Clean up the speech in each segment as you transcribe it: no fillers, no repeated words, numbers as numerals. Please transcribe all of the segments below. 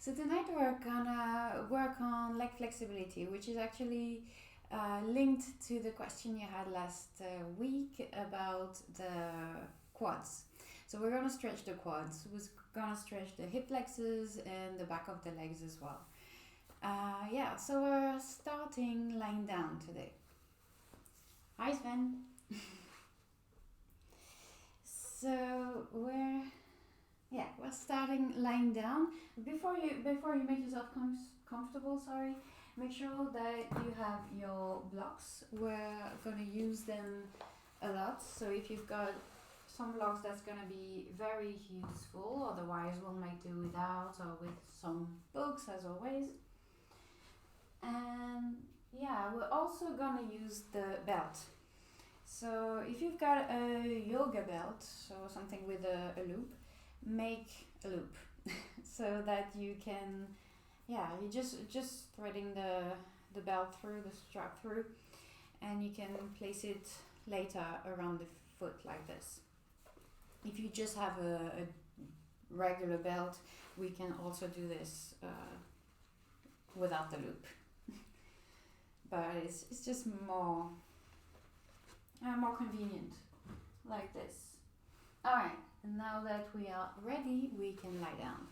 So tonight we're gonna work on leg flexibility, which is actually linked to the question you had last week about the quads. So we're gonna stretch the quads. We're gonna stretch the hip flexors and the back of the legs as well. So we're starting lying down today. Hi Sven. So we're starting lying down. Before you make yourself comfortable, make sure that you have your blocks. We're gonna use them a lot. So if you've got some blocks, that's gonna be very useful. Otherwise, we'll make do without or with some books as always. And we're also gonna use the belt. So if you've got a yoga belt, so something with a loop, make a loop so that you can, you just threading the belt through, the strap through, and you can place it later around the foot like this. If you just have a regular belt, we can also do this without the loop. But it's just more convenient like this. Alright, and now that we are ready, we can lie down.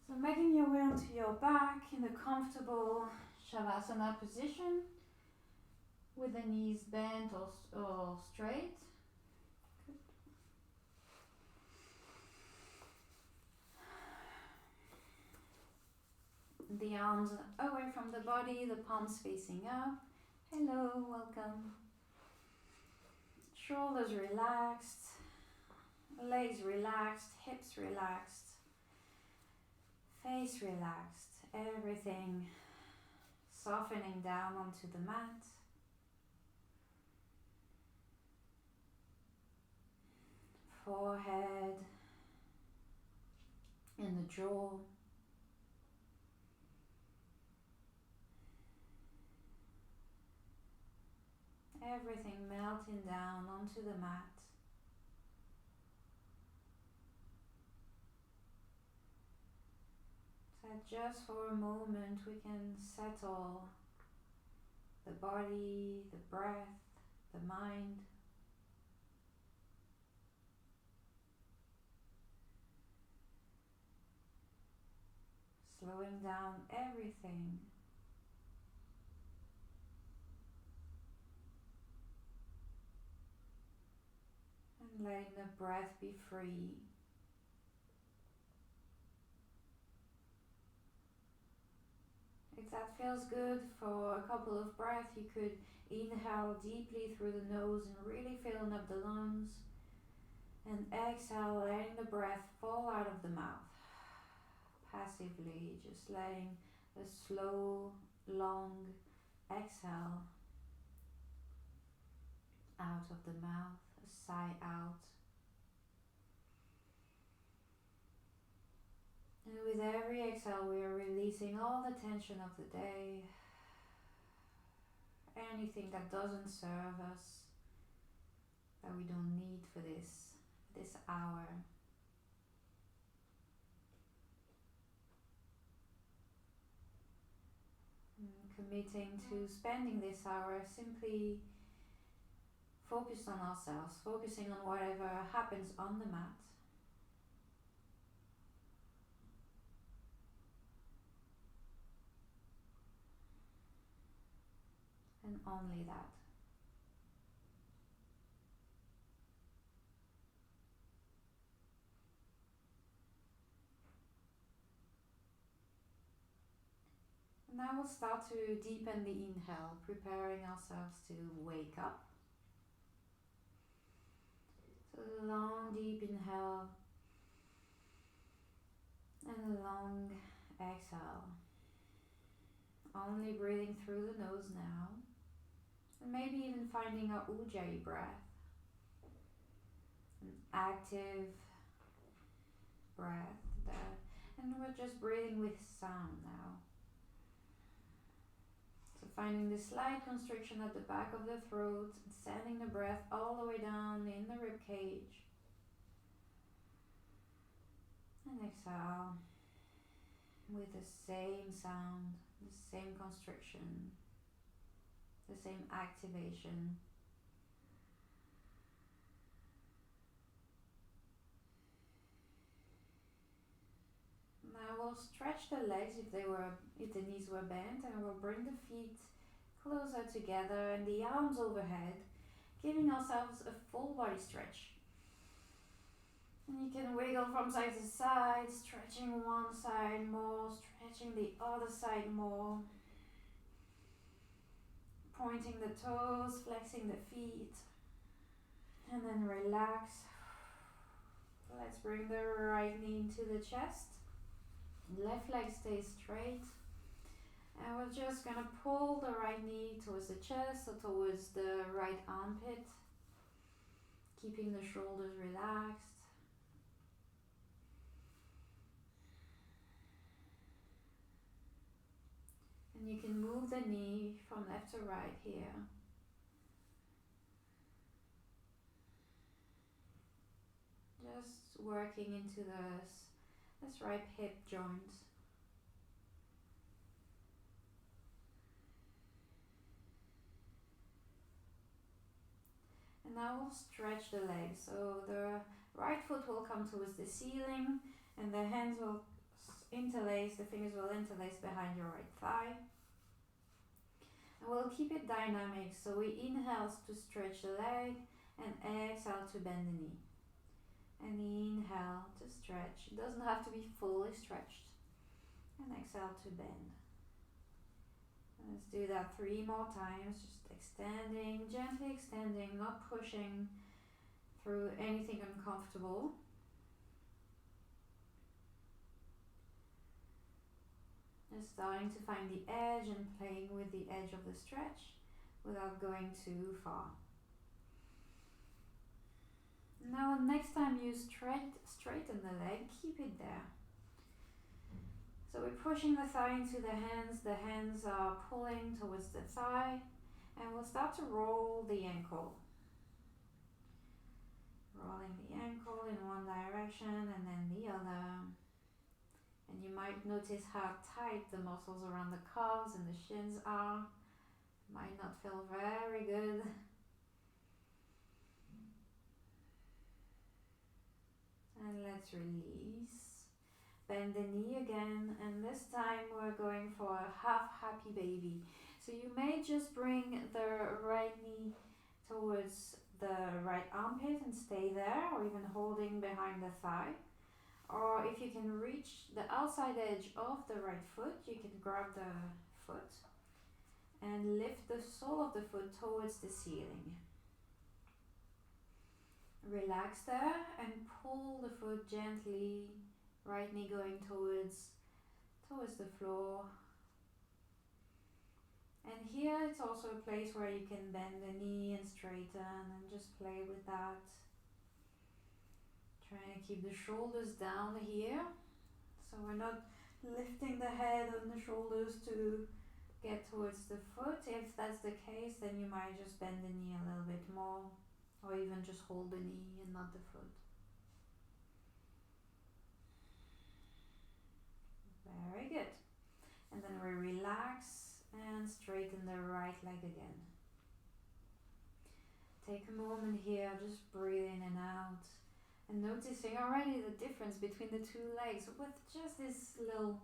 So making your way onto your back in a comfortable Shavasana position with the knees bent or straight. The arms away from the body, the palms facing up. Hello, welcome. Shoulders relaxed, legs relaxed, hips relaxed, face relaxed, everything softening down onto the mat. Forehead and the jaw. Everything melting down onto the mat. So just for a moment we can settle the body, the breath, the mind. Slowing down everything. Letting the breath be free. If that feels good for a couple of breaths, you could inhale deeply through the nose and really filling up the lungs. And exhale, letting the breath fall out of the mouth. Passively, just letting a slow, long exhale out of the mouth. Sigh out. And with every exhale we are releasing all the tension of the day, anything that doesn't serve us, that we don't need for this hour. Committing to spending this hour simply focused on ourselves, focusing on whatever happens on the mat. And only that. And now we'll start to deepen the inhale, preparing ourselves to wake up. A long deep inhale and a long exhale. Only breathing through the nose now, and maybe even finding our Ujjayi breath, an active breath there, and we're just breathing with sound now. So finding the slight constriction at the back of the throat, and sending the breath all the way down in the rib cage. exhale with the same sound, the same constriction, the same activation. Now we'll stretch the legs if the knees were bent, and we'll bring the feet closer together and the arms overhead, giving ourselves a full body stretch. And you can wiggle from side to side, stretching one side more, stretching the other side more, pointing the toes, flexing the feet, and then relax. Let's bring the right knee into the chest. Left leg stays straight. And we're just gonna pull the right knee towards the chest or towards the right armpit, keeping the shoulders relaxed. And you can move the knee from left to right here. Just working into this right hip joint. And now we'll stretch the legs. So the right foot will come towards the ceiling and the hands will interlace, the fingers will interlace behind your right thigh. And we'll keep it dynamic. So we inhale to stretch the leg and exhale to bend the knee. And inhale to stretch. It doesn't have to be fully stretched. And exhale to bend. Let's do that 3 more times. Just extending, gently extending, not pushing through anything uncomfortable. Just starting to find the edge and playing with the edge of the stretch without going too far. Now next time you straighten the leg, keep it there. So we're pushing the thigh into the hands are pulling towards the thigh, and we'll start to roll the ankle. Rolling the ankle in one direction and then the other. And you might notice how tight the muscles around the calves and the shins are. Might not feel very good. And let's release. Bend the knee again, and this time we're going for a half happy baby. So you may just bring the right knee towards the right armpit and stay there, or even holding behind the thigh. Or if you can reach the outside edge of the right foot, you can grab the foot and lift the sole of the foot towards the ceiling. Relax there and pull the foot gently, right knee going towards the floor. And here it's also a place where you can bend the knee and straighten and just play with that. Trying to keep the shoulders down here, so we're not lifting the head and the shoulders to get towards the foot. If that's the case, then you might just bend the knee a little bit more, or even just hold the knee and not the foot. Very good. And then we relax and straighten the right leg again. Take a moment here, just breathe in and out. And noticing already the difference between the two legs with just this little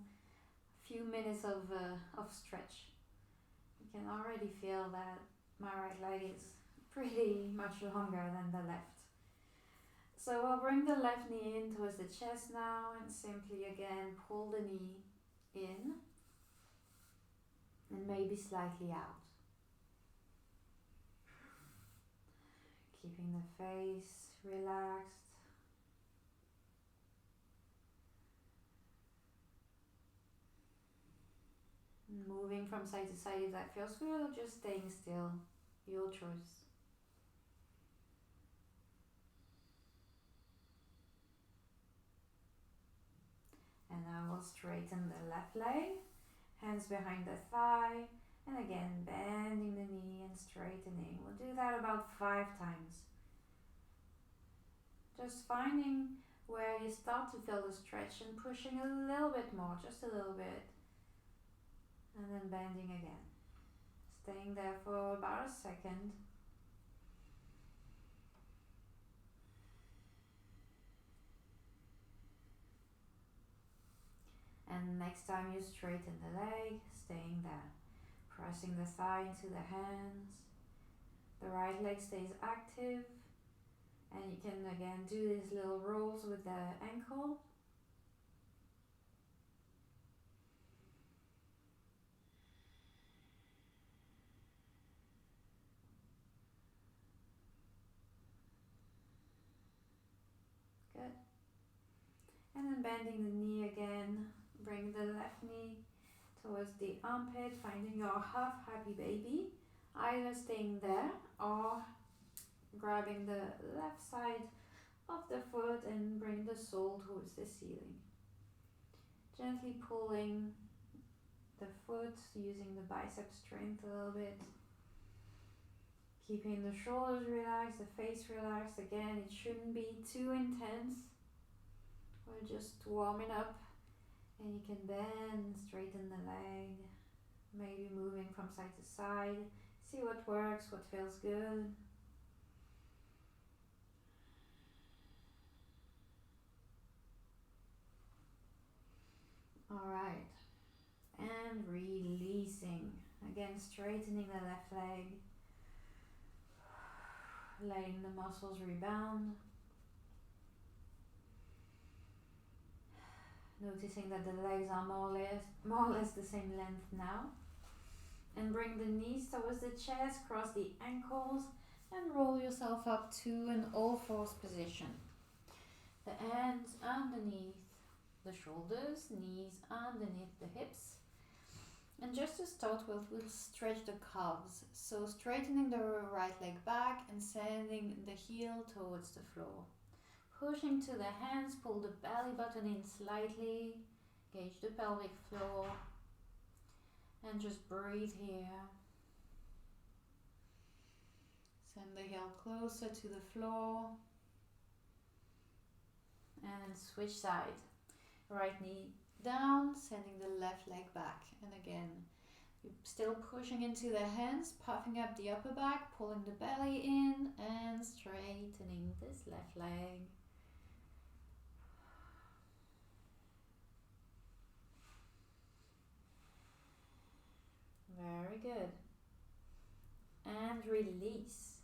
few minutes of stretch. You can already feel that my right leg is pretty much longer than the left. So I'll bring the left knee in towards the chest now and simply again pull the knee in and maybe slightly out. Keeping the face relaxed. Moving from side to side if that feels good, or just staying still, your choice. And now we'll straighten the left leg, hands behind the thigh, and again bending the knee and straightening. We'll do that about 5 times. Just finding where you start to feel the stretch and pushing a little bit more, just a little bit, and then bending again. Staying there for about a second. And next time you straighten the leg, staying there. Pressing the thigh into the hands. The right leg stays active. And you can again do these little rolls with the ankle. Good. And then bending the knee again. Bring the left knee towards the armpit, finding your half happy baby. Either staying there or grabbing the left side of the foot and bring the sole towards the ceiling. Gently pulling the foot, using the bicep strength a little bit. Keeping the shoulders relaxed, the face relaxed. Again, it shouldn't be too intense. We're just warming up, and you can bend, straighten the leg, maybe moving from side to side. See what works, what feels good. Alright, and releasing. Again, straightening the left leg, letting the muscles rebound. Noticing that the legs are more or less the same length now. And bring the knees towards the chest, cross the ankles, and roll yourself up to an all-fours position. The hands underneath the shoulders, knees underneath the hips. And just to start with, we'll stretch the calves. So straightening the right leg back and sending the heel towards the floor. Pushing to the hands, pull the belly button in slightly, gauge the pelvic floor, and just breathe here. Send the heel closer to the floor, and switch side. Right knee down, sending the left leg back. And again, you're still pushing into the hands, puffing up the upper back, pulling the belly in, and straightening this left leg. Very good. And release.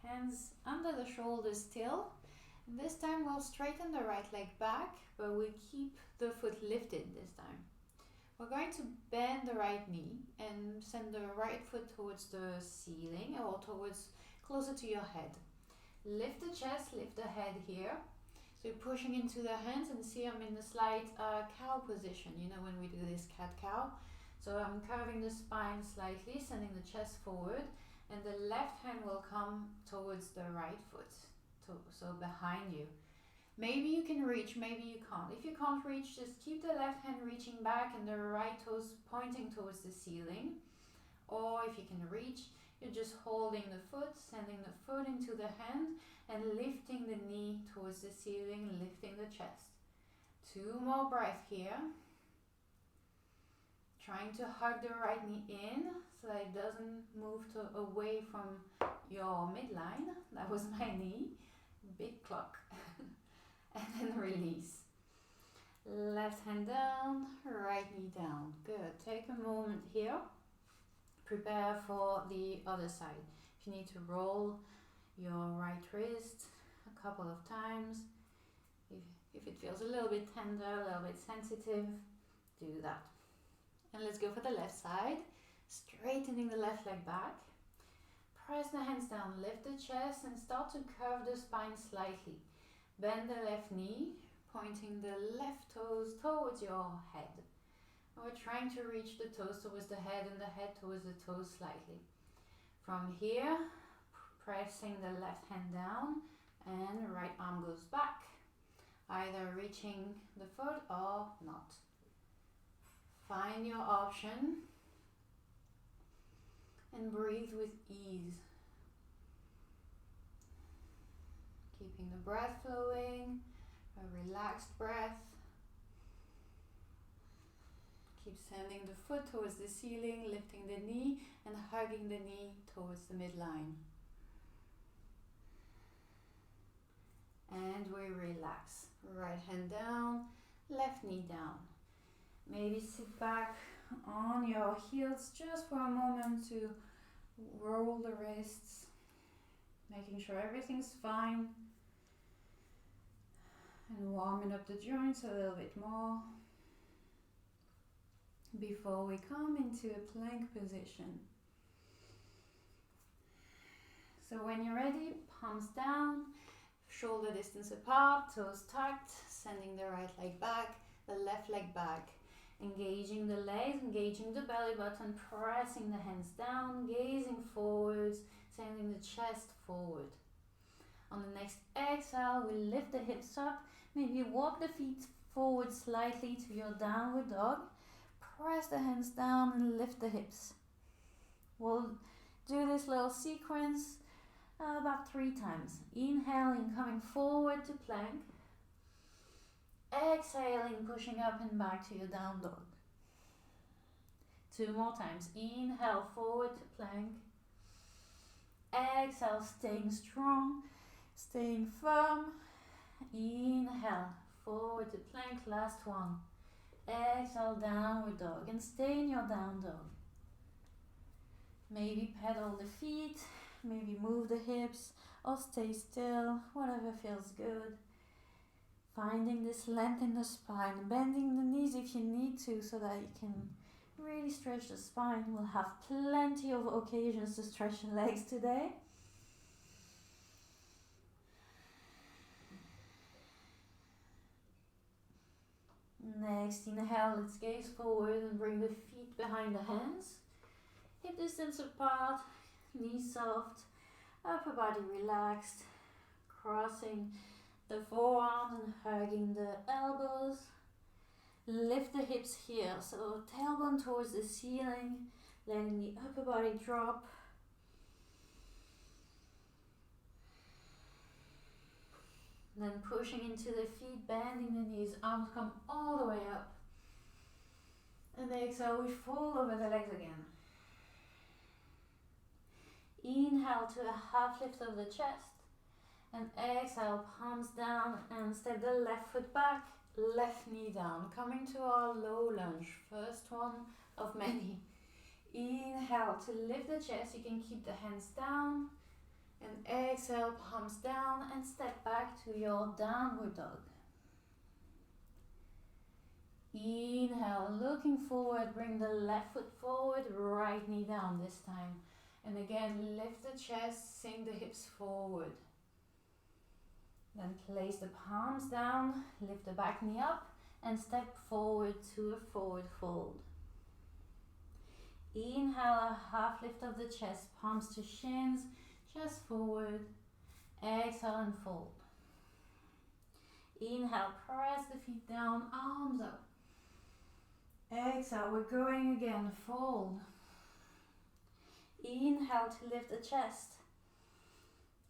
Hands under the shoulders still. This time we'll straighten the right leg back, but we keep the foot lifted this time. We're going to bend the right knee and send the right foot towards the ceiling or towards closer to your head. Lift the chest, lift the head here. So you're pushing into the hands, and see I'm in the slight cow position, you know, when we do this cat-cow. So I'm curving the spine slightly, sending the chest forward, and the left hand will come towards the right foot, so behind you. Maybe you can reach, maybe you can't. If you can't reach, just keep the left hand reaching back and the right toes pointing towards the ceiling. Or if you can reach, you're just holding the foot, sending the foot into the hand, and lifting the knee towards the ceiling, lifting the chest. 2 more breaths here. Trying to hug the right knee in so that it doesn't move away from your midline. That was my knee. Big clock. And then release. Left hand down, right knee down. Good. Take a moment here. Prepare for the other side. If you need to roll your right wrist a couple of times, if it feels a little bit tender, a little bit sensitive, do that. And let's go for the left side. Straightening the left leg back. Press the hands down, lift the chest, and start to curve the spine slightly. Bend the left knee, pointing the left toes towards your head. And we're trying to reach the toes towards the head and the head towards the toes slightly. From here, pressing the left hand down, and right arm goes back, either reaching the foot or not. Find your option and breathe with ease. Keeping the breath flowing, A relaxed breath. Keep sending the foot towards the ceiling, lifting the knee and hugging the knee towards the midline. And we relax. Right hand down, left knee down. Maybe sit back on your heels just for a moment to roll the wrists, making sure everything's fine. And warming up the joints a little bit more before we come into a plank position. So when you're ready, palms down, shoulder distance apart, toes tucked, sending the right leg back, the left leg back. Engaging the legs, engaging the belly button, pressing the hands down, gazing forwards, sending the chest forward. On the next exhale, we lift the hips up, maybe walk the feet forward slightly to your downward dog. Press the hands down and lift the hips. We'll do this little sequence about 3 times. Inhaling, coming forward to plank. Exhaling, pushing up and back to your down dog. 2 more times. Inhale, forward to plank. Exhale, staying strong, staying firm. Inhale, forward to plank, last one. Exhale, downward dog, and stay in your down dog. Maybe pedal the feet, maybe move the hips, or stay still, whatever feels good. Finding this length in the spine, bending the knees if you need to so that you can really stretch the spine. We'll have plenty of occasions to stretch the legs today. Next, inhale, let's gaze forward and bring the feet behind the hands. Hip distance apart, knees soft, upper body relaxed, crossing the forearms and hugging the elbows. Lift the hips here, so tailbone towards the ceiling, letting the upper body drop. Then pushing into the feet, bending the knees, arms come all the way up. And exhale, we fold over the legs again. Inhale to a half lift of the chest. And exhale, palms down and step the left foot back, left knee down. Coming to our low lunge, first one of many. Inhale to lift the chest, you can keep the hands down. And exhale, palms down and step back to your downward dog. Inhale, looking forward, bring the left foot forward, right knee down this time. And again, lift the chest, sink the hips forward. Then place the palms down, lift the back knee up and step forward to a forward fold. Inhale, a half lift of the chest, palms to shins, chest forward. Exhale and fold. Inhale, press the feet down, arms up. Exhale, we're going again, fold. Inhale to lift the chest.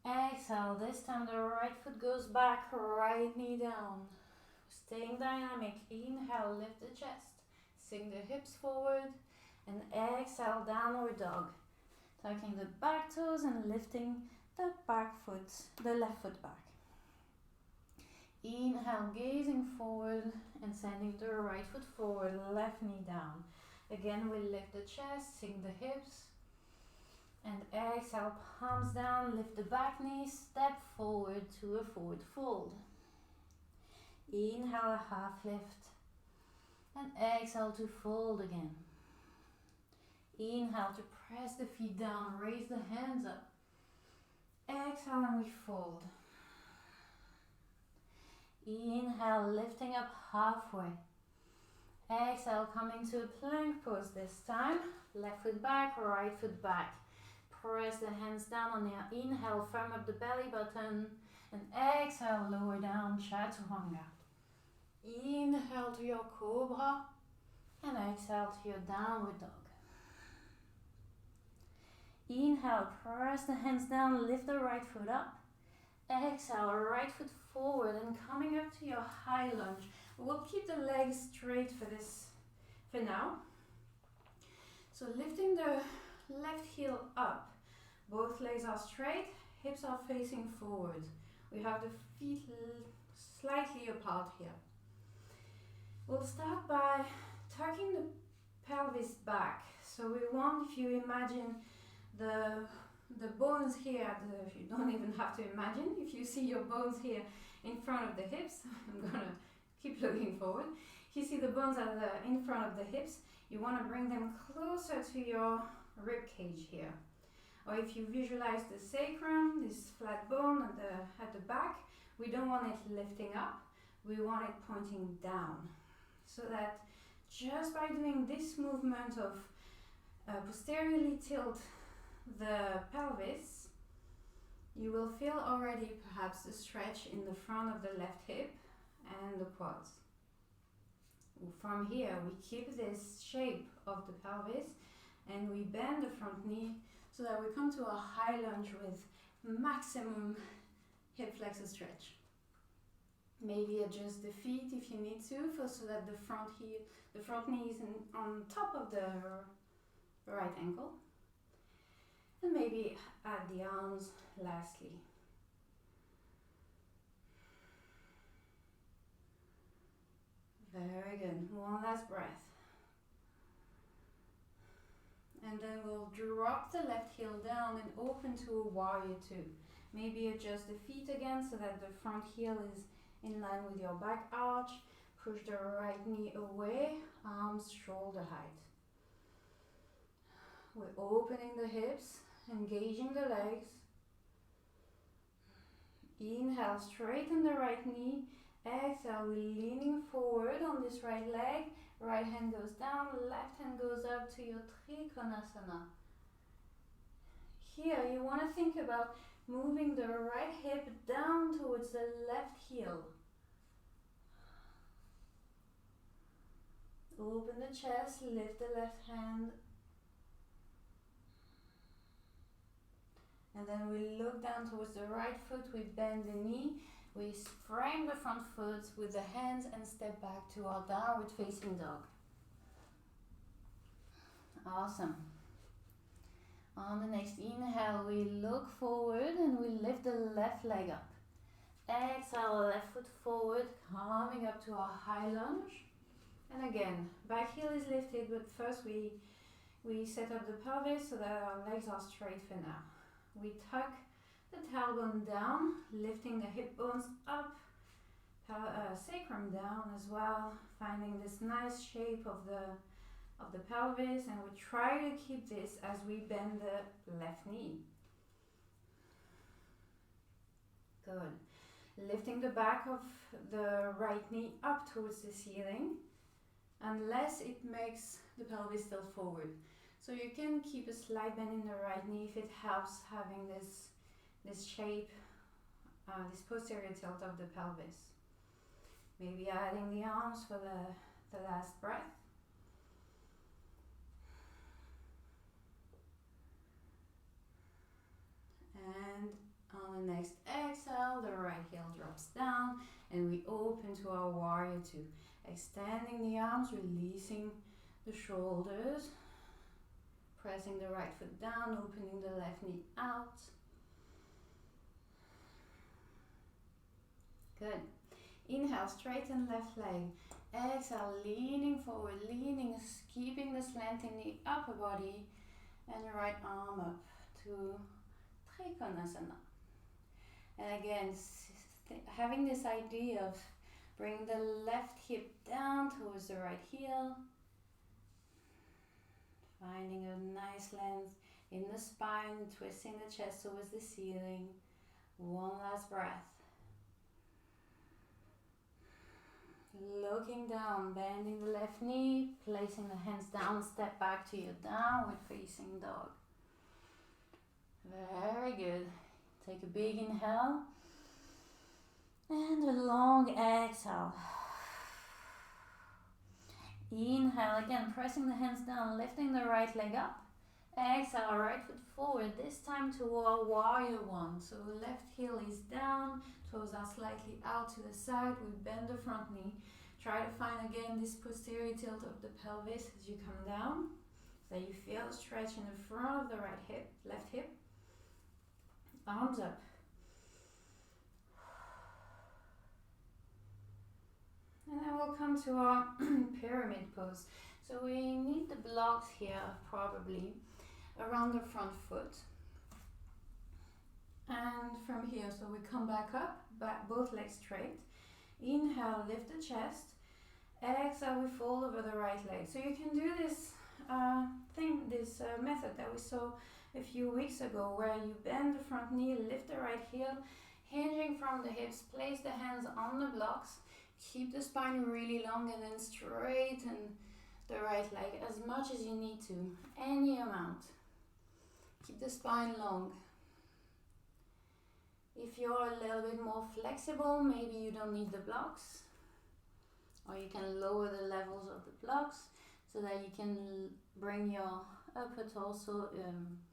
Exhale, this time the right foot goes back, right knee down. Staying dynamic, inhale, lift the chest. Sink the hips forward and exhale, downward dog. Tucking the back toes and lifting the back foot, the left foot back. Inhale, gazing forward and sending the right foot forward, left knee down. Again, we lift the chest, sink the hips. And exhale, palms down, lift the back knee, step forward to a forward fold. Inhale, a half lift. And exhale to fold again. Inhale to press the feet down, raise the hands up. Exhale and we fold. Inhale, lifting up halfway. Exhale, coming to a plank pose this time. Left foot back, right foot back. Press the hands down on your inhale, firm up the belly button. And exhale, lower down, chaturanga. Inhale to your cobra. And exhale to your downward dog. Inhale, press the hands down, lift the right foot up. Exhale, right foot forward and coming up to your high lunge. We'll keep the legs straight for now. So lifting the left heel up, both legs are straight, hips are facing forward. We have the feet slightly apart here. We'll start by tucking the pelvis back. So we want, if you imagine the bones here, you don't even have to imagine, if you see your bones here in front of the hips, I'm gonna keep looking forward. If you see the bones in front of the hips, you want to bring them closer to your rib cage here. Or if you visualize the sacrum, this flat bone at the back, we don't want it lifting up, we want it pointing down. So that just by doing this movement of posteriorly tilt the pelvis, you will feel already perhaps the stretch in the front of the left hip and the quads. From here, we keep this shape of the pelvis and we bend the front knee so that we come to a high lunge with maximum hip flexor stretch. Maybe adjust the feet if you need to, so that the front knee is on top of the right ankle. And maybe add the arms lastly. Very good. One last breath. And then we'll drop the left heel down and open to a warrior two. Maybe adjust the feet again so that the front heel is in line with your back arch. Push the right knee away, arms shoulder height. We're opening the hips, engaging the legs. Inhale, straighten the right knee. Exhale, we're leaning forward on this right leg. Right hand goes down, left hand goes up to your Trikonasana. Here, you want to think about moving the right hip down towards the left heel. Open the chest, lift the left hand. And then we look down towards the right foot, we bend the knee. We frame the front foot with the hands and step back to our downward facing dog. Awesome. On the next inhale, we look forward and we lift the left leg up. Exhale, left foot forward, coming up to our high lunge. And again, back heel is lifted, but first we set up the pelvis so that our legs are straight for now. We tuck the tailbone down, lifting the hip bones up, sacrum down as well, finding this nice shape of the pelvis, and we try to keep this as we bend the left knee. Good. Lifting the back of the right knee up towards the ceiling, unless it makes the pelvis tilt forward. So you can keep a slight bend in the right knee if it helps having this shape, this posterior tilt of the pelvis. Maybe adding the arms for the last breath. And on the next exhale, the right heel drops down and we open to our warrior two. Extending the arms, releasing the shoulders, pressing the right foot down, opening the left knee out. Good. Inhale, straighten left leg. Exhale, leaning forward, keeping the slant in the upper body, and your right arm up to Trikonasana. And again, having this idea of bringing the left hip down towards the right heel, finding a nice length in the spine, twisting the chest towards the ceiling. One last breath. Looking down, bending the left knee, placing the hands down, step back to your downward facing dog. Very good. Take a big inhale and a long exhale. Inhale again, pressing the hands down, lifting the right leg up. Exhale, right foot forward, this time to a warrior one. So left heel is down, toes are slightly out to the side, we bend the front knee. Try to find again this posterior tilt of the pelvis as you come down. So you feel a stretch in the front of the right hip, left hip. Arms up. And then we'll come to our pyramid pose. So we need the blocks here probably around the front foot. And from here, so we come back up, both legs straight. Inhale, lift the chest. Exhale, we fold over the right leg. So you can do this method that we saw a few weeks ago, where you bend the front knee, lift the right heel, hinging from the hips, place the hands on the blocks, keep the spine really long, and then straighten the right leg as much as you need to, any amount. Keep the spine long. If you're a little bit more flexible, maybe you don't need the blocks, or you can lower the levels of the blocks so that you can bring your upper torso,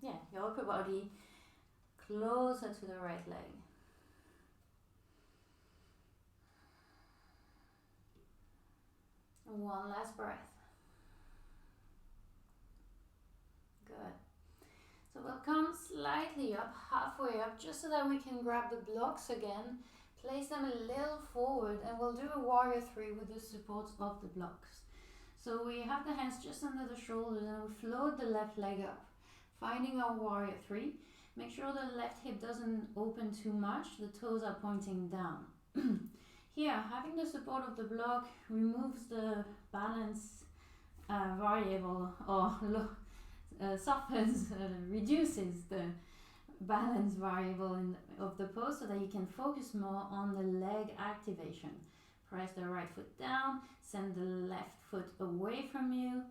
your upper body closer to the right leg. One last breath. Good. So we'll come slightly up, halfway up, just so that we can grab the blocks again, place them a little forward, and we'll do a warrior three with the support of the blocks. So we have the hands just under the shoulders, and we float the left leg up, finding our warrior three. Make sure the left hip doesn't open too much, the toes are pointing down. Here, having the support of the block removes the balance variable, or reduces the balance variable of the pose, so that you can focus more on the leg activation. Press the right foot down, send the left foot away from you,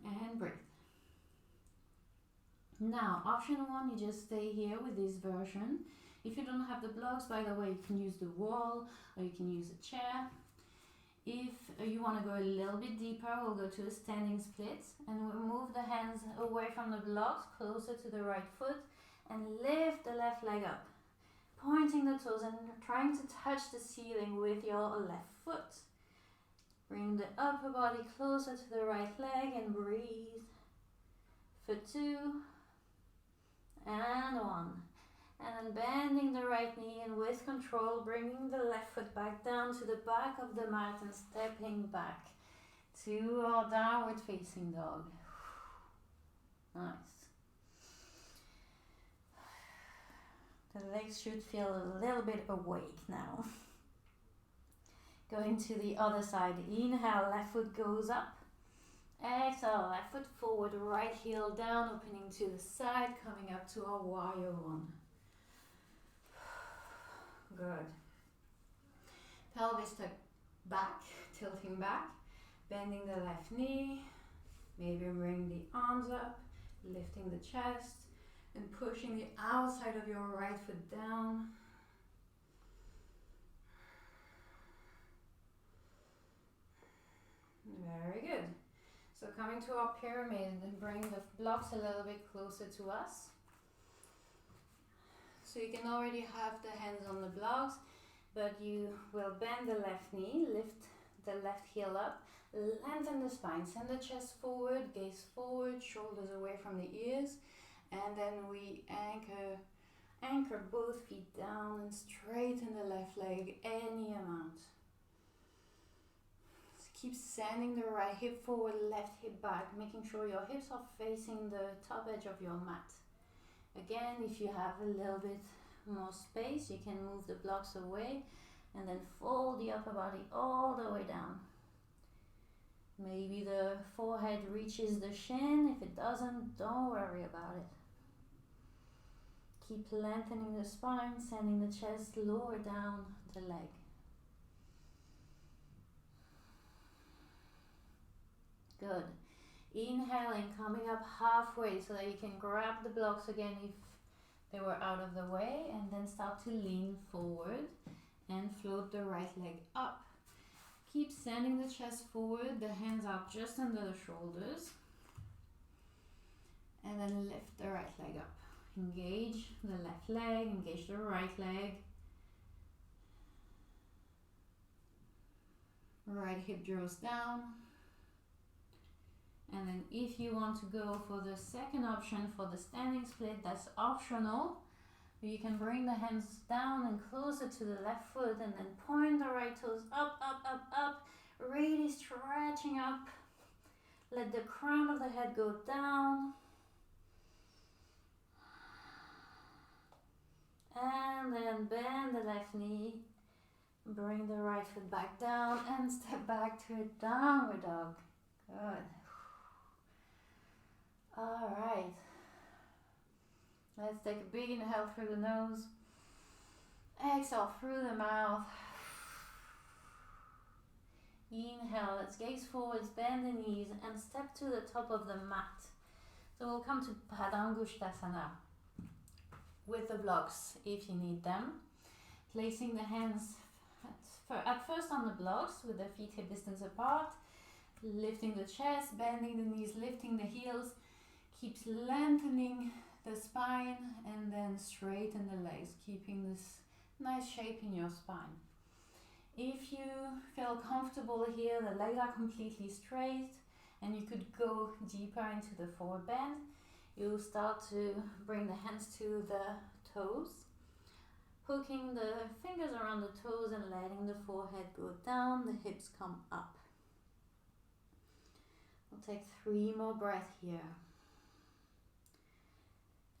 and breathe. Now, option one, you just stay here with this version. If you don't have the blocks, by the way, you can use the wall or you can use a chair. If you want to go a little bit deeper, we'll go to a standing split, and we'll move the hands away from the blocks, closer to the right foot, and lift the left leg up, pointing the toes and trying to touch the ceiling with your left foot. Bring the upper body closer to the right leg and breathe. For 2 and 1. And then bending the right knee, and with control bringing the left foot back down to the back of the mat and stepping back to our downward facing dog. Nice. The legs should feel a little bit awake now. Going to the other side. Inhale, left foot goes up. Exhale, left foot forward, right heel down, opening to the side, coming up to our warrior one. Good. Pelvis tuck back, tilting back, bending the left knee, maybe bring the arms up, lifting the chest, and pushing the outside of your right foot down. Very good. So coming to our pyramid, and bring the blocks a little bit closer to us. So you can already have the hands on the blocks, but you will bend the left knee, lift the left heel up, lengthen the spine, send the chest forward, gaze forward, shoulders away from the ears, and then we anchor both feet down and straighten the left leg any amount. Keep sending the right hip forward, left hip back, making sure your hips are facing the top edge of your mat. Again, if you have a little bit more space, you can move the blocks away and then fold the upper body all the way down. Maybe the forehead reaches the shin. If it doesn't, don't worry about it. Keep lengthening the spine, sending the chest lower down the leg. Good. Inhaling, coming up halfway so that you can grab the blocks again if they were out of the way, and then start to lean forward and float the right leg up. Keep sending the chest forward, the hands are just under the shoulders. And then lift the right leg up. Engage the left leg, engage the right leg. Right hip draws down. And then if you want to go for the second option, for the standing split, that's optional. You can bring the hands down and closer to the left foot and then point the right toes up, up, up, up. Really stretching up. Let the crown of the head go down. And then bend the left knee. Bring the right foot back down and step back to a downward dog. Good. Alright. Let's take a big inhale through the nose. Exhale through the mouth. Inhale, let's gaze forwards, bend the knees and step to the top of the mat. So we'll come to Padangustasana with the blocks if you need them. Placing the hands at first on the blocks with the feet hip distance apart. Lifting the chest, bending the knees, lifting the heels. Keeps lengthening the spine and then straighten the legs, keeping this nice shape in your spine. If you feel comfortable here, the legs are completely straight and you could go deeper into the forward bend. You'll start to bring the hands to the toes, hooking the fingers around the toes and letting the forehead go down, the hips come up. We'll take 3 more breaths here.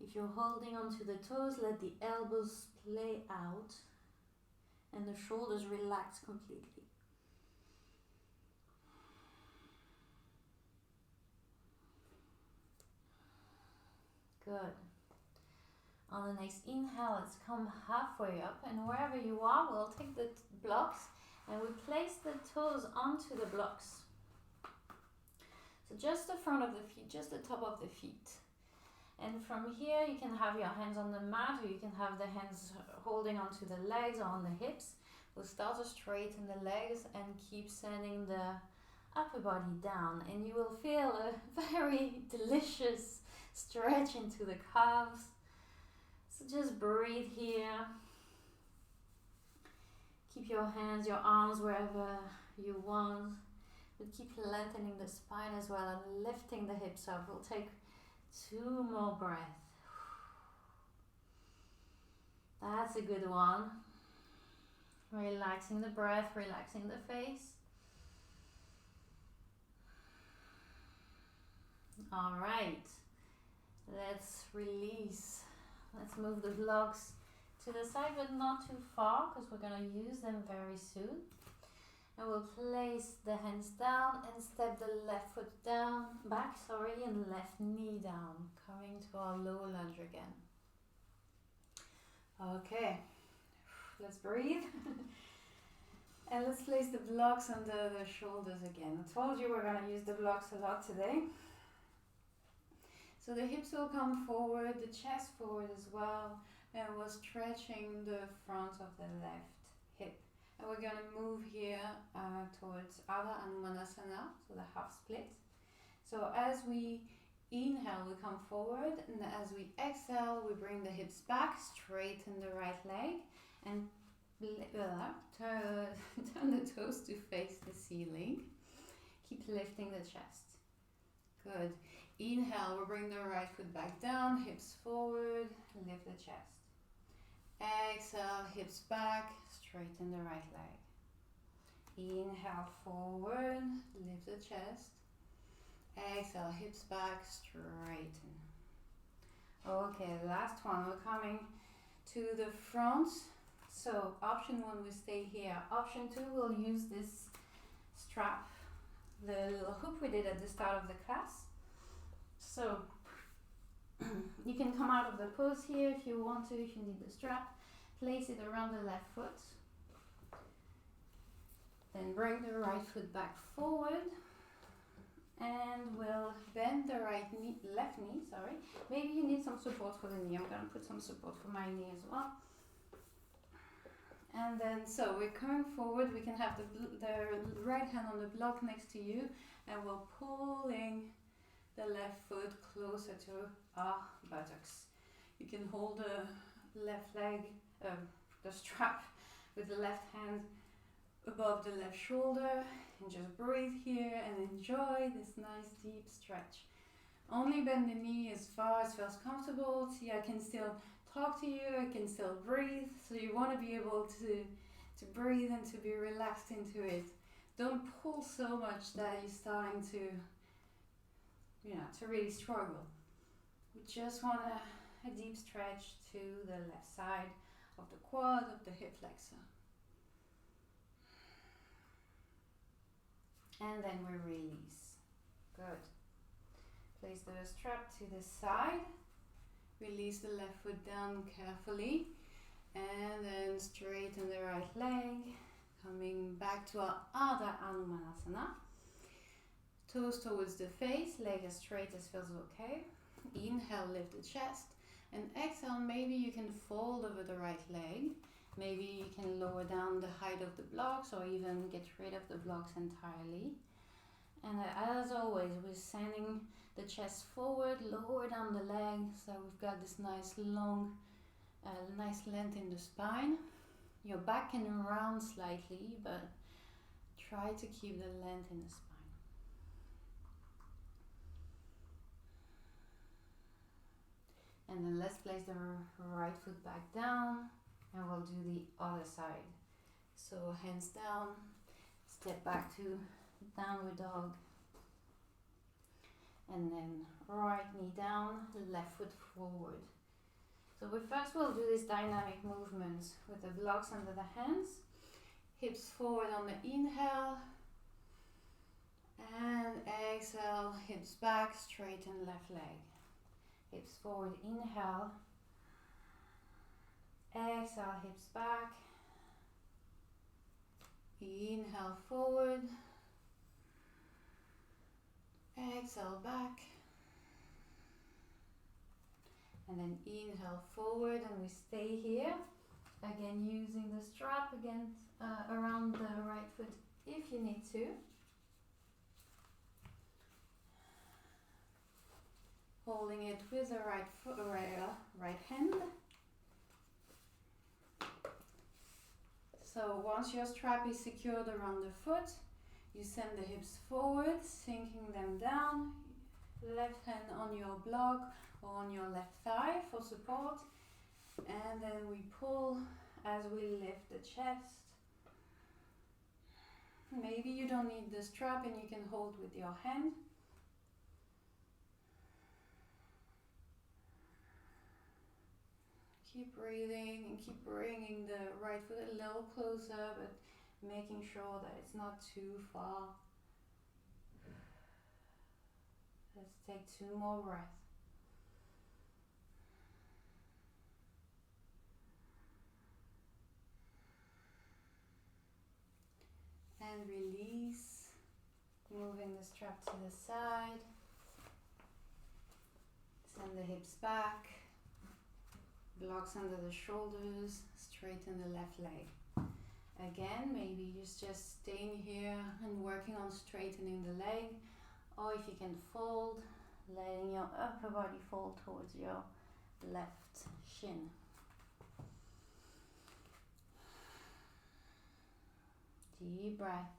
If you're holding onto the toes, let the elbows play out and the shoulders relax completely. Good. On the next inhale, let's come halfway up, and wherever you are, we'll take the blocks and we place the toes onto the blocks. So just the front of the feet, just the top of the feet. And from here you can have your hands on the mat, or you can have the hands holding onto the legs or on the hips. We'll start to straighten the legs and keep sending the upper body down, and you will feel a very delicious stretch into the calves. So just breathe here. Keep your hands, your arms wherever you want, but keep lengthening the spine as well and lifting the hips up. We'll take 2 more breaths. That's a good one. Relaxing the breath, relaxing the face. All right, let's release. Let's move the blocks to the side, but not too far, because we're going to use them very soon. And we'll place the hands down and step the left foot back, and left knee down, coming to our low lunge again. Okay, let's breathe. And let's place the blocks under the shoulders again. I told you we're going to use the blocks a lot today. So the hips will come forward, the chest forward as well, and we're stretching the front of the left hip. And we're going to move here towards Adha Manasana, so the half split. So as we inhale, we come forward, and as we exhale, we bring the hips back, straighten the right leg, and turn the toes to face the ceiling. Keep lifting the chest. Good. Inhale, we bring the right foot back down, hips forward, lift the chest. Exhale, hips back, straighten the right leg. Inhale, forward, lift the chest. Exhale, hips back, straighten. Okay, last one. We're coming to the front. So option 1, we stay here. Option 2, we'll use this strap, the little hoop we did at the start of the class. So you can come out of the pose here if you want to, if you need the strap. Place it around the left foot. Then bring the right foot back forward. And we'll bend the left knee. Maybe you need some support for the knee. I'm going to put some support for my knee as well. And then, so we're coming forward. We can have the right hand on the block next to you, and we're pulling the left foot closer to our buttocks. You can hold the left leg, the strap with the left hand above the left shoulder and just breathe here and enjoy this nice deep stretch. Only bend the knee as far as feels comfortable. See, I can still talk to you, I can still breathe, so you want to be able to breathe and to be relaxed into it. Don't pull so much that you're starting to, to really struggle. We just want a deep stretch to the left side of the quad, of the hip flexor. And then we release. Good. Place the strap to the side. Release the left foot down carefully. And then straighten the right leg. Coming back to our Ardha Anumanasana. Toes towards the face, leg as straight as feels okay. Inhale, lift the chest. And exhale, maybe you can fold over the right leg. Maybe you can lower down the height of the blocks or even get rid of the blocks entirely. And as always, we're sending the chest forward, lower down the leg, so we've got this nice long, nice length in the spine. Your back can round slightly, but try to keep the length in the spine. And then let's place the right foot back down, and we'll do the other side. So hands down, step back to downward dog. And then right knee down, left foot forward. So first we'll do these dynamic movements with the blocks under the hands. Hips forward on the inhale. And exhale, hips back, straighten left leg. Hips forward, inhale. Exhale, hips back. Inhale forward. Exhale back. And then inhale forward, and we stay here. Again, using the strap around the right foot if you need to. Holding it with the right foot, right hand. So once your strap is secured around the foot, you send the hips forward, sinking them down. Left hand on your block or on your left thigh for support. And then we pull as we lift the chest. Maybe you don't need the strap and you can hold with your hand. Keep breathing and keep bringing the right foot a little closer, but making sure that it's not too far. Let's take 2 more breaths. And release, moving the strap to the side. Send the hips back. Blocks under the shoulders, straighten the left leg. Again, maybe you're just staying here and working on straightening the leg, or if you can fold, letting your upper body fold towards your left shin. Deep breath.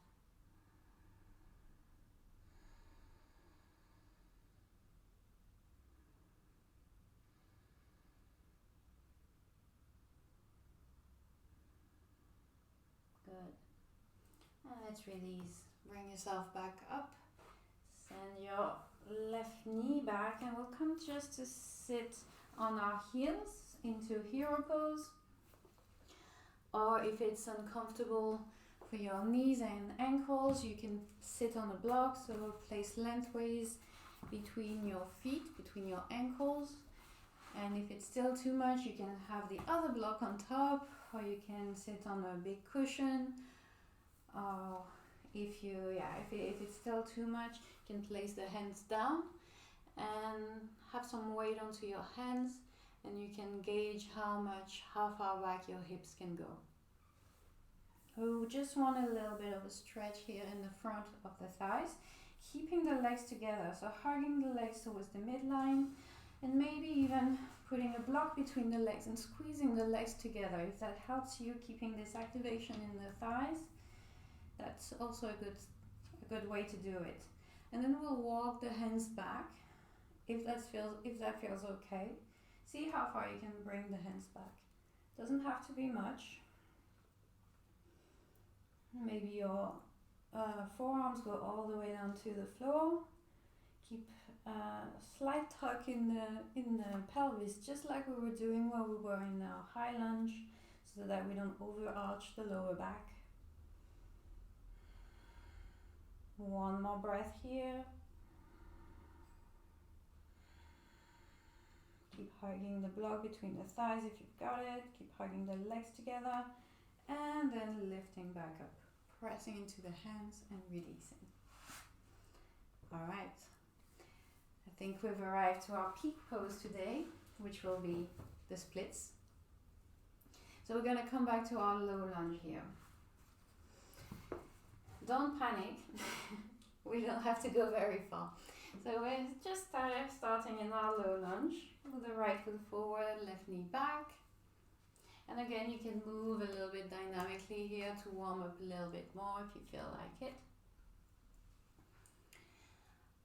And let's release. Bring yourself back up. Send your left knee back, and we'll come just to sit on our heels into hero pose. Or if it's uncomfortable for your knees and ankles, you can sit on a block, so place lengthways between your feet, between your ankles. And if it's still too much, you can have the other block on top, or you can sit on a big cushion. If it's still too much, you can place the hands down and have some weight onto your hands, and you can gauge how far back your hips can go. We just want a little bit of a stretch here in the front of the thighs. keeping the legs together, so hugging the legs towards the midline, and maybe even putting a block between the legs and squeezing the legs together. If that helps you keeping this activation in the thighs, that's also a good way to do it. And then we'll walk the hands back if that feels okay. See how far you can bring the hands back. Doesn't have to be much. Maybe your forearms go all the way down to the floor. Keep a slight tuck in the pelvis, just like we were doing while we were in our high lunge, so that we don't overarch the lower back. One more breath here. Keep hugging the block between the thighs if you've got it. Keep hugging the legs together, and then lifting back up, pressing into the hands and releasing. All right. I think we've arrived to our peak pose today, which will be the splits. So we're going to come back to our low lunge here. Don't panic. We don't have to go very far. So we're just starting in our low lunge with the right foot forward, left knee back. And again, you can move a little bit dynamically here to warm up a little bit more if you feel like it.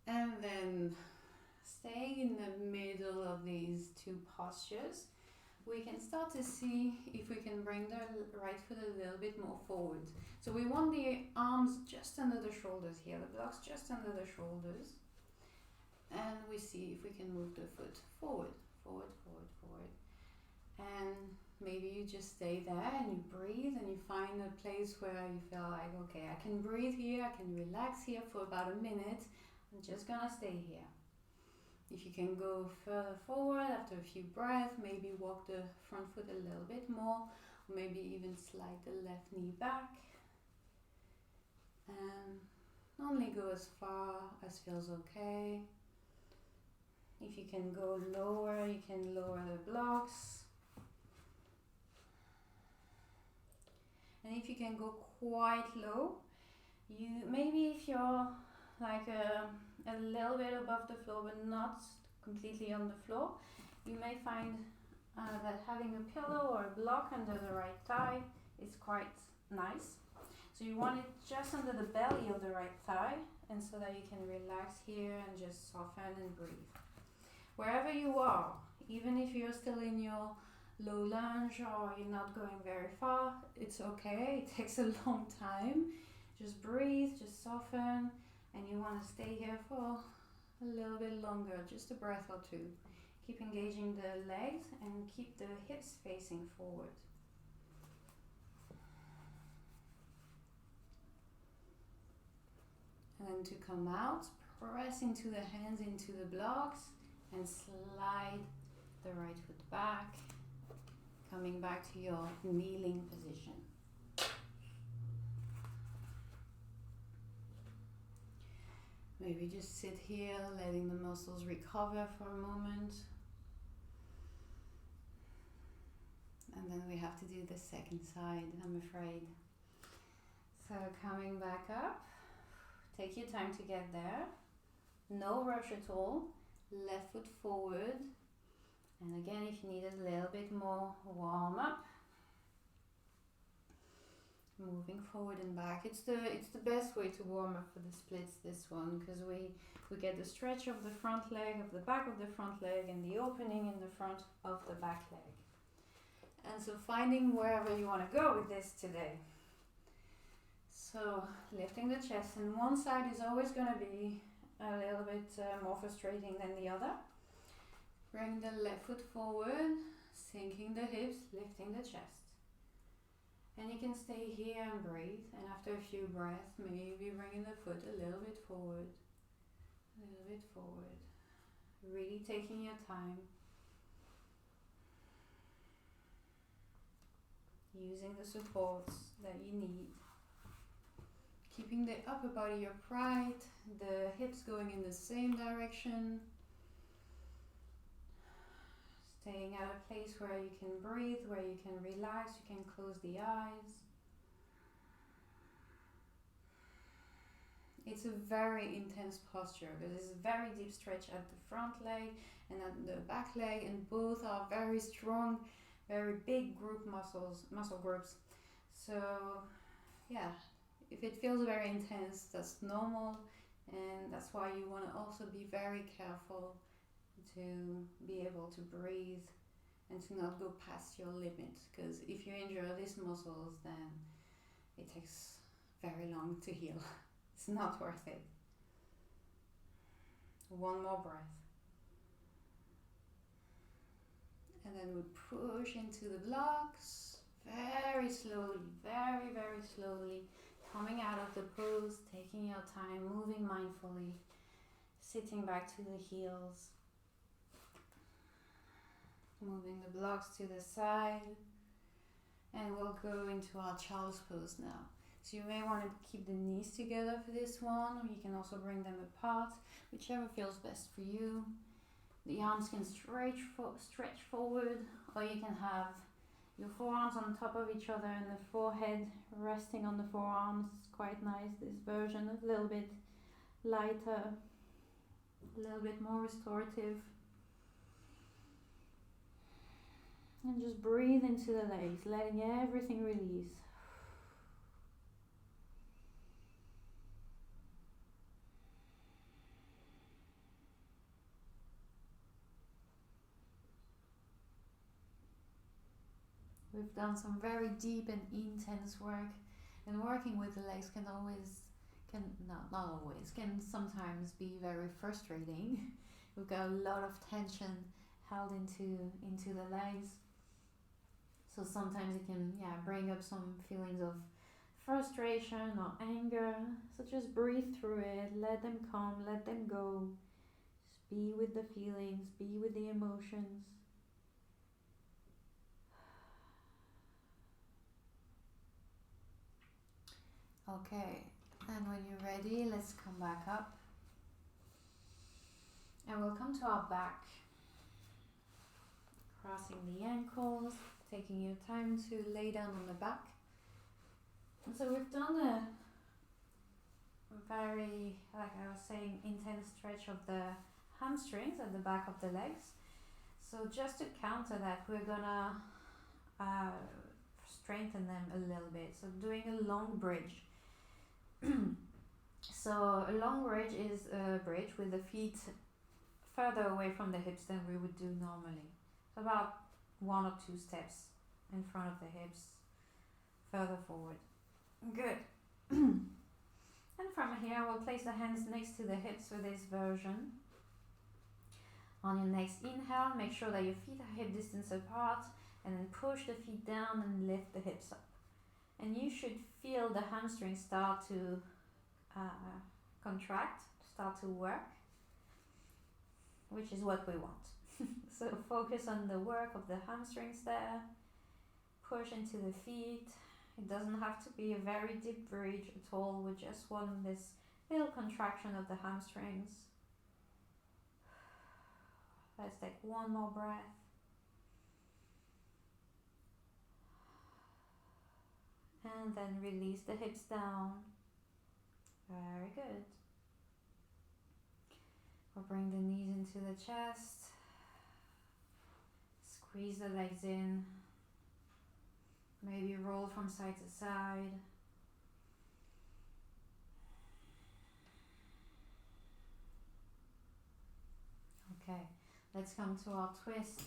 And then staying in the middle of these two postures, we can start to see if we can bring the right foot a little bit more forward. So we want the arms just under the shoulders here, the blocks just under the shoulders. And we see if we can move the foot forward, forward, forward, forward. And maybe you just stay there and you breathe and you find a place where you feel like, okay, I can breathe here, I can relax here for about a minute. I'm just gonna stay here. If you can go further forward after a few breaths, maybe walk the front foot a little bit more, or maybe even slide the left knee back. And only go as far as feels okay. If you can go lower, you can lower the blocks. And if you can go quite low, maybe if you're like a little bit above the floor but not completely on the floor, you may find that having a pillow or a block under the right thigh is quite nice. So you want it just under the belly of the right thigh, and so that you can relax here and just soften and breathe. Wherever you are, even if you're still in your low lunge or you're not going very far, it's okay. It takes a long time. Just breathe, just soften, and you want to stay here for a little bit longer, just a breath or two. Keep engaging the legs and keep the hips facing forward. And then to come out, press into the hands into the blocks and slide the right foot back, coming back to your kneeling position. Maybe just sit here, letting the muscles recover for a moment. And then we have to do the second side, I'm afraid. So coming back up, take your time to get there. No rush at all. Left foot forward. And again, if you need a little bit more warm up, moving forward and back. It's the best way to warm up for the splits, this one, because we get the stretch of the front leg, of the back of the front leg, and the opening in the front of the back leg. And so finding wherever you want to go with this today. So lifting the chest, and one side is always going to be a little bit more frustrating than the other. Bring the left foot forward, sinking the hips, lifting the chest. And you can stay here and breathe, and after a few breaths, maybe bringing the foot a little bit forward, a little bit forward. Really taking your time. Using the supports that you need. Keeping the upper body upright, the hips going in the same direction. Staying at a place where you can breathe, where you can relax, you can close the eyes. It's it's a very intense posture. There's a very deep stretch at the front leg and at the back leg, and both are very strong, very big muscle groups. So yeah, if it feels very intense, that's normal, and that's why you want to also be very careful to be able to breathe and to not go past your limit, because if you injure these muscles, then it takes very long to heal. It's not worth it. One more breath. And then we push into the blocks very slowly, very, very slowly, coming out of the pose, taking your time, moving mindfully, sitting back to the heels, moving the blocks to the side, and we'll go into our child's pose now. So you may want to keep the knees together for this one, or you can also bring them apart, whichever feels best for you. The arms can stretch forward, or you can have your forearms on top of each other and the forehead resting on the forearms. It's quite nice, this version, a little bit lighter, a little bit more restorative. And just breathe into the legs, letting everything release. We've done some very deep and intense work, and working with the legs can sometimes be very frustrating. We've got a lot of tension held into the legs, so sometimes it can bring up some feelings of frustration or anger. So just breathe through it, let them come, let them go. Just be with the feelings, be with the emotions. Okay, and when you're ready, let's come back up. And we'll come to our back, crossing the ankles, taking your time to lay down on the back. And so we've done a very, like I was saying, intense stretch of the hamstrings at the back of the legs. So just to counter that, we're gonna strengthen them a little bit. So doing a long bridge. So a long bridge is a bridge with the feet further away from the hips than we would do normally. So about 1 or 2 steps in front of the hips, further forward. Good. And from here, we'll place the hands next to the hips for this version. On your next inhale, make sure that your feet are hip distance apart, and then push the feet down and lift the hips up. And you should feel the hamstrings start to contract, start to work, which is what we want. So focus on the work of the hamstrings there. Push into the feet. It doesn't have to be a very deep bridge at all. We just want this little contraction of the hamstrings. Let's take one more breath. And then release the hips down. Very good. We'll bring the knees into the chest. Squeeze the legs in. Maybe roll from side to side. Okay, let's come to our twist.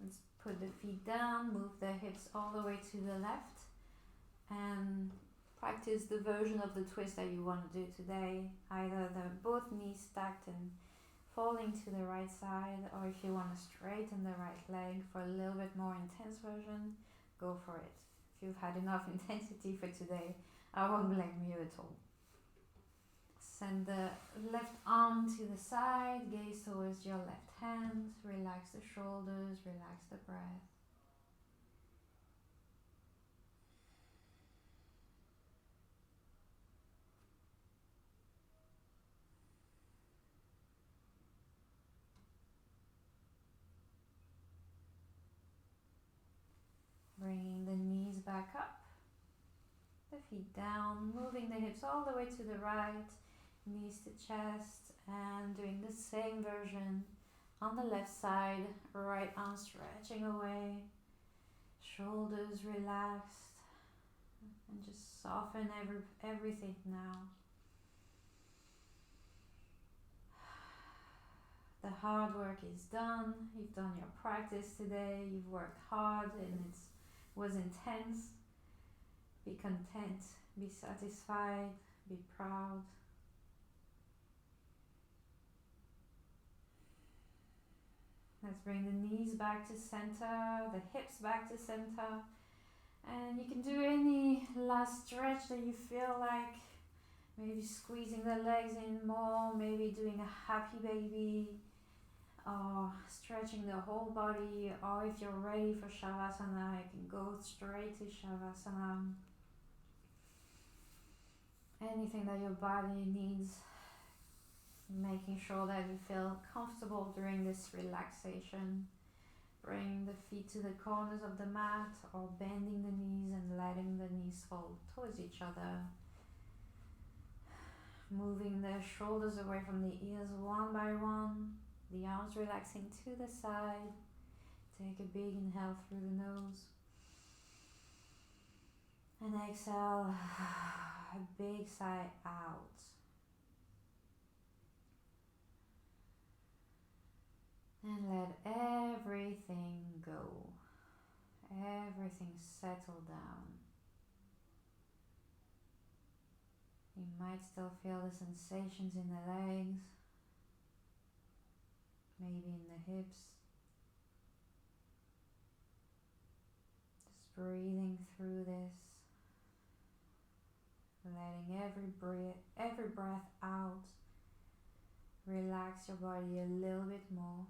Let's put the feet down, move the hips all the way to the left, and practice the version of the twist that you want to do today. Either both knees stacked and falling to the right side, or if you want to straighten the right leg for a little bit more intense version, go for it. If you've had enough intensity for today, I won't blame you at all. Send the left arm to the side, gaze towards your left hand, relax the shoulders, relax the breath. Bringing the knees back up, the feet down, moving the hips all the way to the right, knees to chest, and doing the same version on the left side. Right arm stretching away, shoulders relaxed, and just soften everything now. The hard work is done. You've done your practice today. You've worked hard and it was intense. Be content, be satisfied, be proud. Let's bring the knees back to center, the hips back to center. And you can do any last stretch that you feel like. Maybe squeezing the legs in more, maybe doing a happy baby, or stretching the whole body, or if you're ready for Shavasana, you can go straight to Shavasana. Anything that your body needs, making sure that you feel comfortable during this relaxation. Bring the feet to the corners of the mat, or bending the knees and letting the knees fall towards each other. Moving the shoulders away from the ears one by one, the arms relaxing to the side. Take a big inhale through the nose. And exhale, a big sigh out. And let everything go. Everything settle down. You might still feel the sensations in the legs, maybe in the hips. Just breathing through this, letting every breath out. Relax your body a little bit more.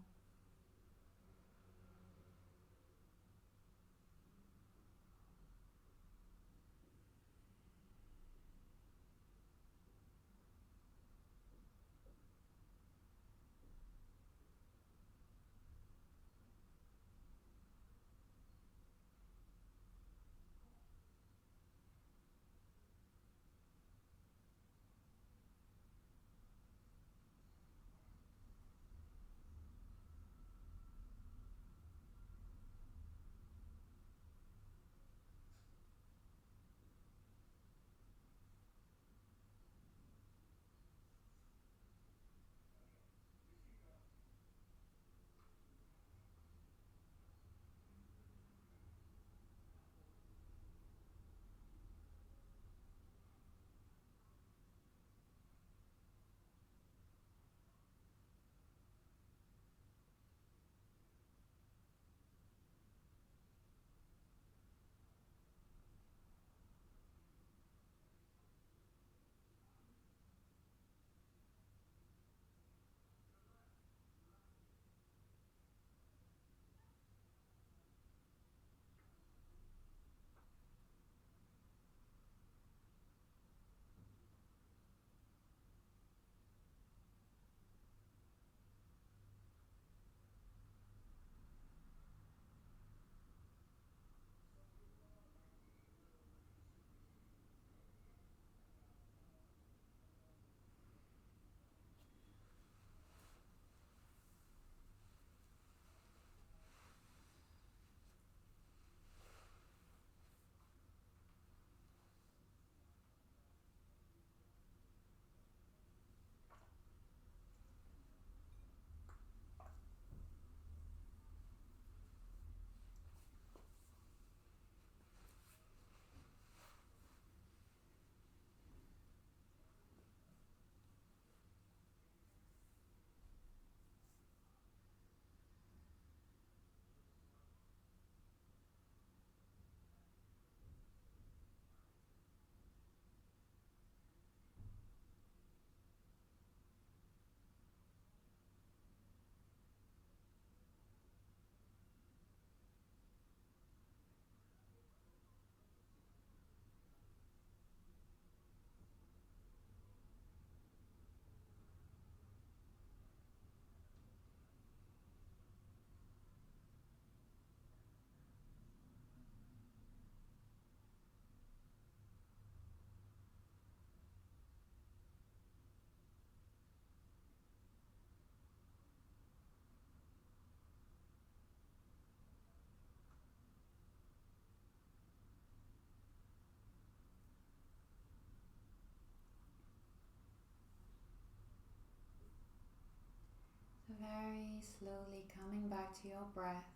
very slowly coming back to your breath.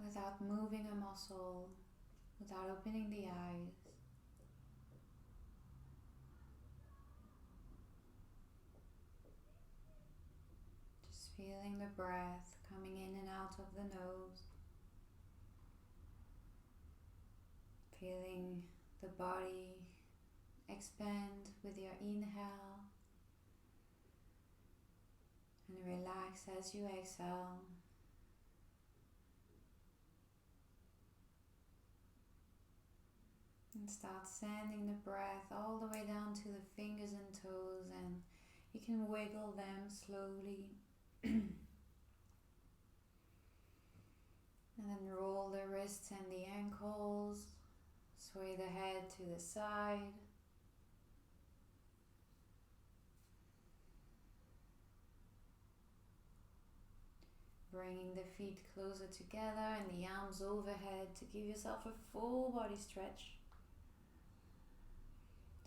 Without moving a muscle, without opening the eyes. Just feeling the breath coming in and out of the nose. Feeling the body expand with your inhale and relax as you exhale. And start sending the breath all the way down to the fingers and toes, and you can wiggle them slowly. And then roll the wrists and the ankles, sway the head to the side. Bringing the feet closer together and the arms overhead to give yourself a full body stretch.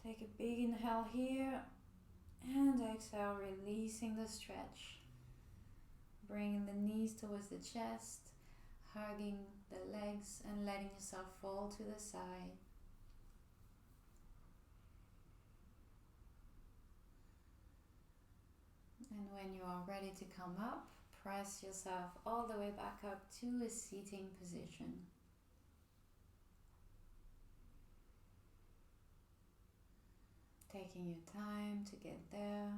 Take a big inhale here and exhale, releasing the stretch. Bringing the knees towards the chest, hugging the legs and letting yourself fall to the side. And when you are ready to come up, press yourself all the way back up to a seating position. Taking your time to get there.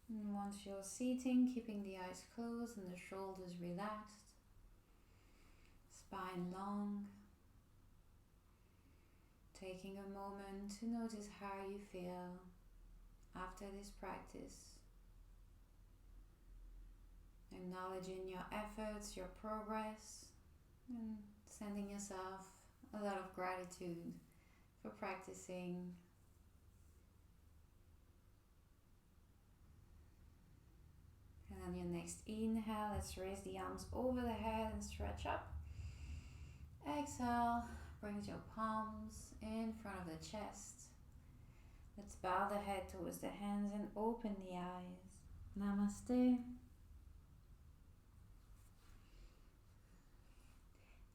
And once you're seating, keeping the eyes closed and the shoulders relaxed, spine long. Taking a moment to notice how you feel after this practice. Acknowledging your efforts, your progress, and sending yourself a lot of gratitude for practicing. And on your next inhale, let's raise the arms over the head and stretch up. Exhale, brings your palms in front of the chest. Let's bow the head towards the hands and open the eyes. Namaste.